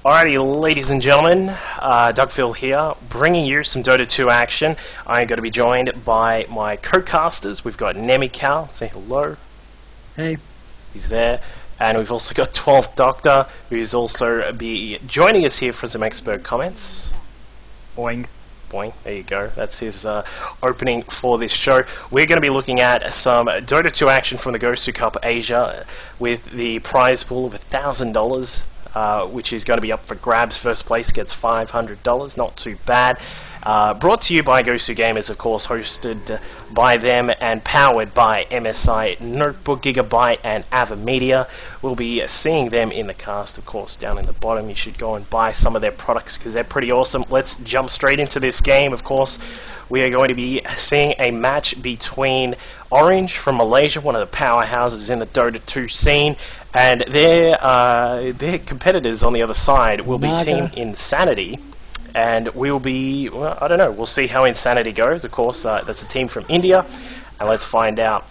Alrighty, ladies and gentlemen, Dougville here, bringing you some Dota 2 action. I'm going to be joined by my co-casters. We've got Nemical, say hello. Hey. He's there. And we've also got 12th Doctor, who's also be joining us here for some expert comments. Boing. Boing, there you go. That's his opening for this show. We're going to be looking at some Dota 2 action from the GosuCup Asia with the prize pool of $1,000. Which is going to be up for grabs. First place gets $500, not too bad. Brought to you by Gosu Gamers, of course, hosted by them and powered by MSI Notebook, Gigabyte, and Ava Media. We'll be seeing them in the cast, of course, down in the bottom. You should go and buy some of their products because they're pretty awesome. Let's jump straight into this game. Of course, we are going to be seeing a match between Orange from Malaysia, one of the powerhouses in the Dota 2 scene, and their competitors on the other side will be Team iNSaniTy, and we'll be, well, I don't know, we'll see how iNSaniTy goes. Of course, that's a team from India, and let's find out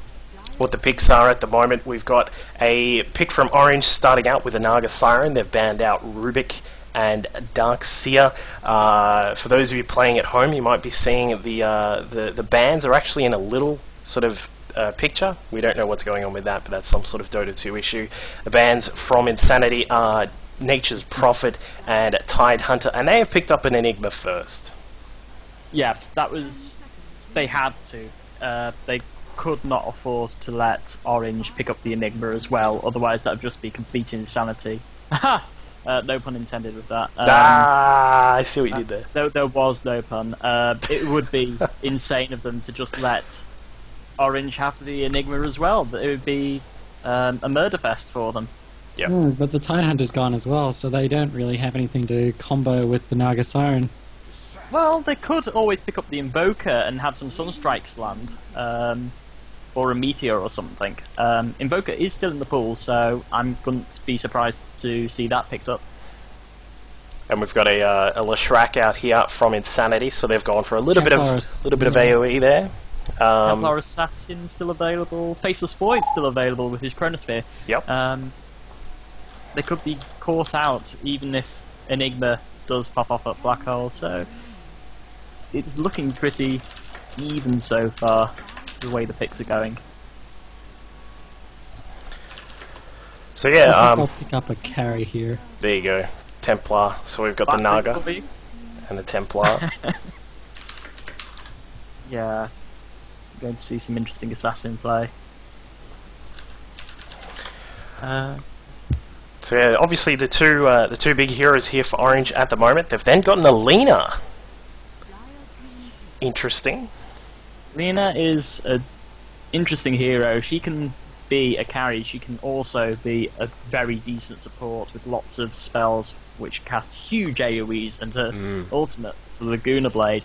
what the picks are at the moment. We've got a pick from Orange starting out with a Naga Siren. They've banned out Rubik and Darkseer. For those of you playing at home, you might be seeing the bans are actually in a little sort of picture. We don't know what's going on with that, but that's some sort of Dota 2 issue. The bans from iNSaniTy are Nature's Prophet and Tide Hunter, and they have picked up an Enigma first. Yeah, that was... they had to. They could not afford to let Orange pick up the Enigma as well, otherwise that would just be complete insanity. No pun intended with that. I see what you did there. There was no pun. It would be insane of them to just let Orange have the Enigma as well. It would be a murder fest for them. Yep. But the Tide Hunter's gone as well, so they don't really have anything to combo with the Naga Siren. Well, they could always pick up the Invoker and have some Sunstrikes land, or a Meteor or something. Invoker is still in the pool, so I wouldn't be surprised to see that picked up. And we've got a Leshrac out here from iNSaniTy, so they've gone for a little bit of AoE there. Templar Assassin still available. Faceless Void still available with his Chronosphere. Yep. They could be caught out even if Enigma does pop off at Black Hole, so it's looking pretty even so far, the way the picks are going. So yeah, I'll pick up a carry here. There you go, Templar. So we've got the Naga and the Templar. Yeah, going to see some interesting assassin play. So yeah, obviously the two big heroes here for Orange at the moment. They've then gotten a Lina. Interesting. Lina is an interesting hero. She can be a carry. She can also be a very decent support with lots of spells which cast huge AoEs, and her ultimate, the Laguna Blade,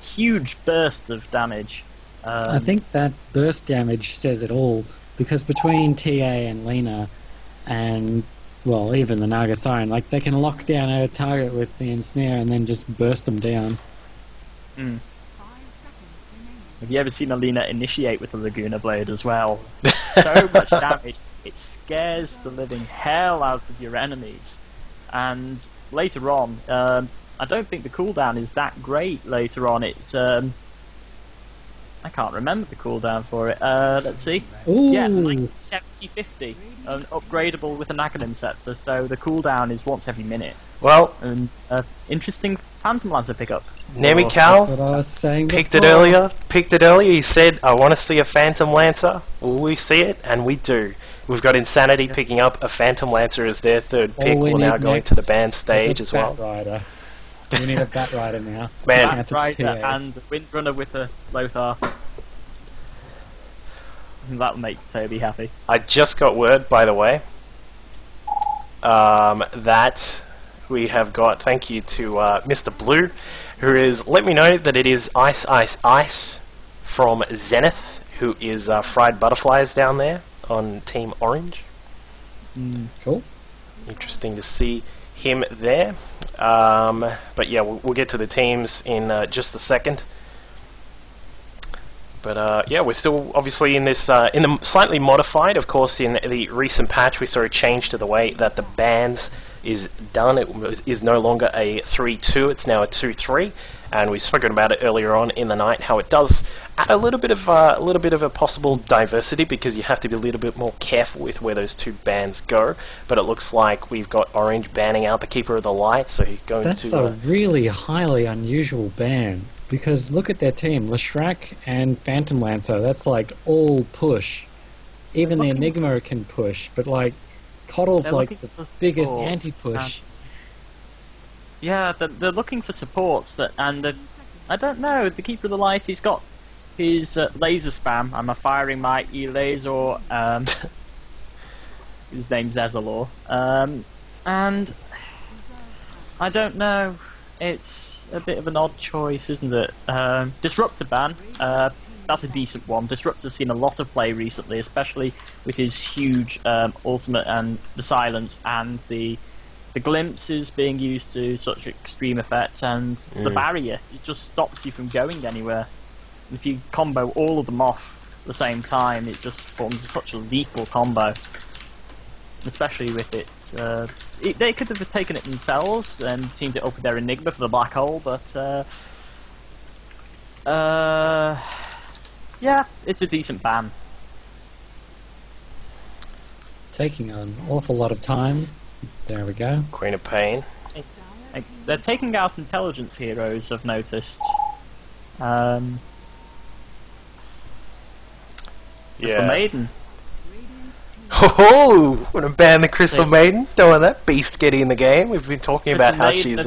huge bursts of damage. I think that burst damage says it all, because between TA and Lina and, well, even the Naga Siren, like, they can lock down a target with the ensnare and then just burst them down. Have you ever seen Alina initiate with the Laguna Blade as well? So much damage, it scares the living hell out of your enemies. And later on, I don't think the cooldown is that great later on. It's, I can't remember the cooldown for it. Let's see. Ooh. Yeah, like 70-50. Upgradable with a Naganim Scepter, so the cooldown is once every minute. Well, And interesting Phantom Lancer pickup. Nemical That's what I was saying picked before. it earlier. He said, "I want to see a Phantom Lancer." Will we see it? And we do. We've got iNSaniTy picking up a Phantom Lancer as their third pick. We're now going to the band stage as well. Rider. We need a Bat Rider now. Man, Bat Rider and Windrunner with a Lothar. That'll make Toby happy. I just got word, by the way, that we have got, thank you to Mr. Blue, who is let me know that it is Ice Ice Ice from Zenith, who is Fried Butterflies down there on Team Orange. Cool. Interesting to see him there. But yeah, we'll get to the teams in just a second. But yeah, we're still obviously in this in the slightly modified. Of course, in the recent patch, we saw a change to the way that the bans is done. Is no longer a 3-2, it's now a 2-3, and we've spoken about it earlier on in the night, how it does add a little bit of a possible diversity, because you have to be a little bit more careful with where those two bans go. But it looks like we've got Orange banning out the Keeper of the Light, so he's going That's to... a really highly unusual ban, because look at their team, Leshrac and Phantom Lancer, that's like all push. Even the Enigma can push, but like Coddle's like the biggest anti-push. Yeah, they're looking for supports and I don't know. The Keeper of the Light, he's got his laser spam. I'm a firing mighty laser. His name's Ezalor. And I don't know. It's a bit of an odd choice, isn't it? Disruptor ban. That's a decent one. Disruptor's seen a lot of play recently, especially with his huge ultimate and the silence and the glimpses being used to such extreme effect, and the barrier. It just stops you from going anywhere. And if you combo all of them off at the same time, it just forms such a lethal combo. Especially with it. They could have taken it themselves and teamed it up with their Enigma for the black hole, but yeah, it's a decent ban. Taking an awful lot of time. There we go. Queen of Pain. They're taking out intelligence heroes, I've noticed. Yeah. The Maiden. Oh, want to ban the Crystal Maiden? Don't want that beast getting in the game. We've been talking about how she's...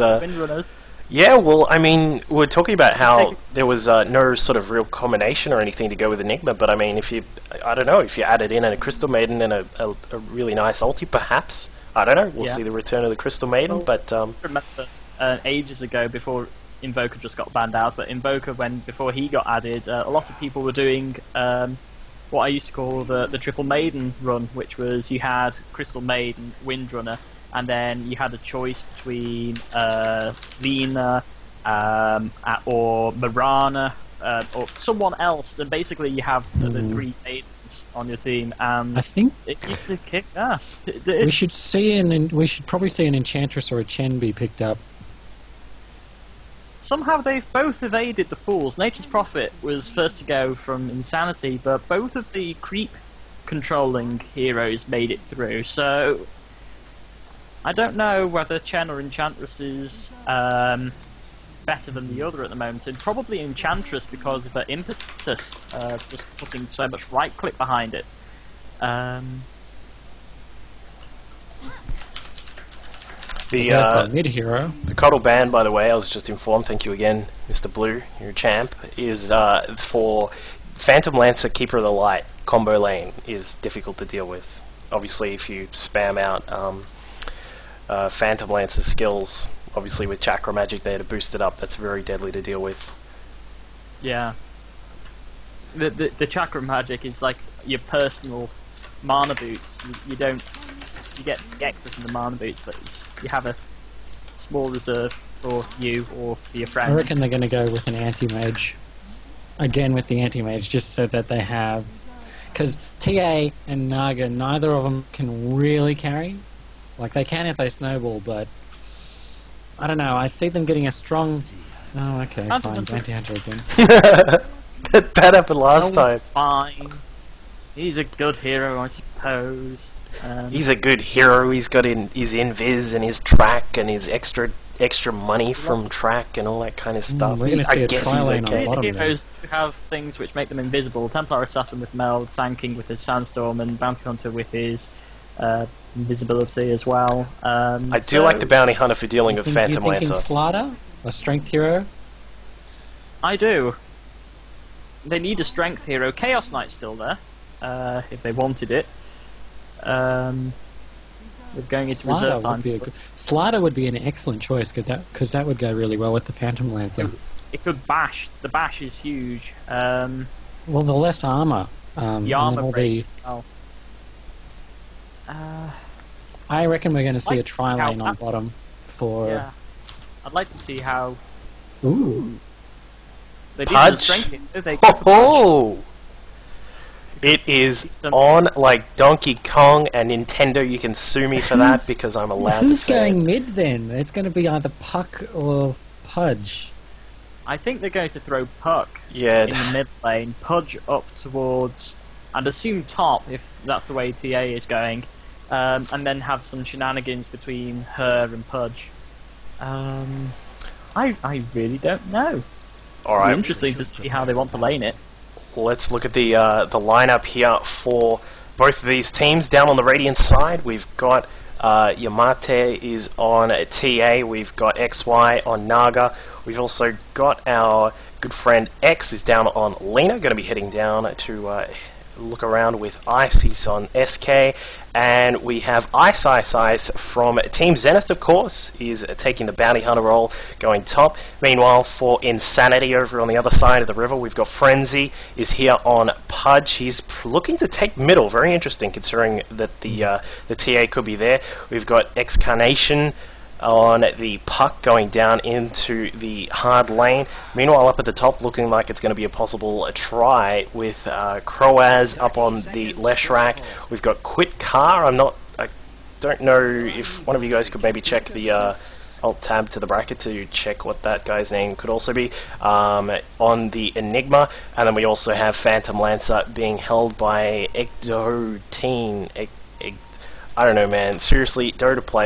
Yeah, well, I mean, we're talking about how there was no sort of real combination or anything to go with Enigma, but I mean, if you... I don't know, if you added in a Crystal Maiden and a really nice ulti, perhaps... I don't know, we'll see the return of the Crystal Maiden, but... I remember ages ago, before Invoker just got banned out, but Invoker, before he got added, a lot of people were doing what I used to call the Triple Maiden run, which was you had Crystal Maiden, Windrunner, and then you had a choice between Lina or Mirana or someone else, and basically you have the three maidens on your team, and I think it used to kick ass. we should probably see an Enchantress or a Chen be picked up. Somehow they've both evaded the Fools. Nature's Prophet was first to go from Insanity, but both of the creep controlling heroes made it through, so I don't know whether Chen or Enchantress is better than the other at the moment, and probably Enchantress because of her impetus, just putting so much right click behind it. The mid hero. The Coddle ban, by the way, I was just informed, thank you again, Mr. Blue, you're a champ, is for Phantom Lancer, Keeper of the Light, combo lane is difficult to deal with. Obviously, if you spam out Phantom Lancer's skills, obviously with Chakra Magic there to boost it up, that's very deadly to deal with. Yeah. The Chakra Magic is like your personal mana boots. You get extra from the mana boots, but you have a small reserve for you or for your friend. I reckon they're going to go with an anti-mage. Again with the anti-mage, just so that they have... Because TA and Naga, neither of them can really carry. Like, they can if they snowball, but... I don't know, I see them getting a strong... Oh, okay, fine, anti-hunter again. That happened last time. Fine. He's a good hero, I suppose. He's a good hero. He's got his invis and his track and his extra money from track and all that kind of stuff. We're gonna see I a guess he's tri-lane okay. on bottom Heroes have things which make them invisible. Templar Assassin with Meld, Sand King with his Sandstorm, and Bounty Hunter with his invisibility as well. I do like the Bounty Hunter for dealing with Phantom Lancer. Slaughter? A strength hero? I do. They need a strength hero. Chaos Knight's still there, if they wanted it. We're going into reserve time. Slaughter would be an excellent choice, because that would go really well with the Phantom Lancer. It could bash. The bash is huge. Well, the less armor. The armor break. I reckon we're going to see a tri-lane on bottom for... Yeah. I'd like to see how... Ooh. They did the strength. They Oh! It is on like Donkey Kong and Nintendo. You can sue me for that because I'm allowed to Who's say going it. mid then? It's going to be either Puck or Pudge. I think they're going to throw Puck Yeah. in the mid lane, Pudge up towards, and assume top if that's the way TA is going, and then have some shenanigans between her and Pudge. I really don't know. All It'll right. be interesting to see how they want to lane it. Let's look at the lineup here for both of these teams. Down on the Radiant side, we've got Yamate is on TA. We've got XY on Naga. We've also got our good friend X is down on Lena. Going to be heading down to look around with Ice. He's on SK. And we have Ice from Team Zenith, of course, is taking the bounty hunter role, going top. Meanwhile, for iNSaniTy over on the other side of the river, we've got Frenzy is here on Pudge. He's looking to take middle. Very interesting, considering that the TA could be there. We've got Xcarnation on the Puck going down into the hard lane. Meanwhile, up at the top, looking like it's going to be a possible try with Croaz up on the Leshrac. We've got Quit Car. I don't know if one of you guys could maybe check the alt tab to the bracket to check what that guy's name could also be on the Enigma. And then we also have Phantom Lancer being held by Ecto Teen. I don't know, man. Seriously, Dota players.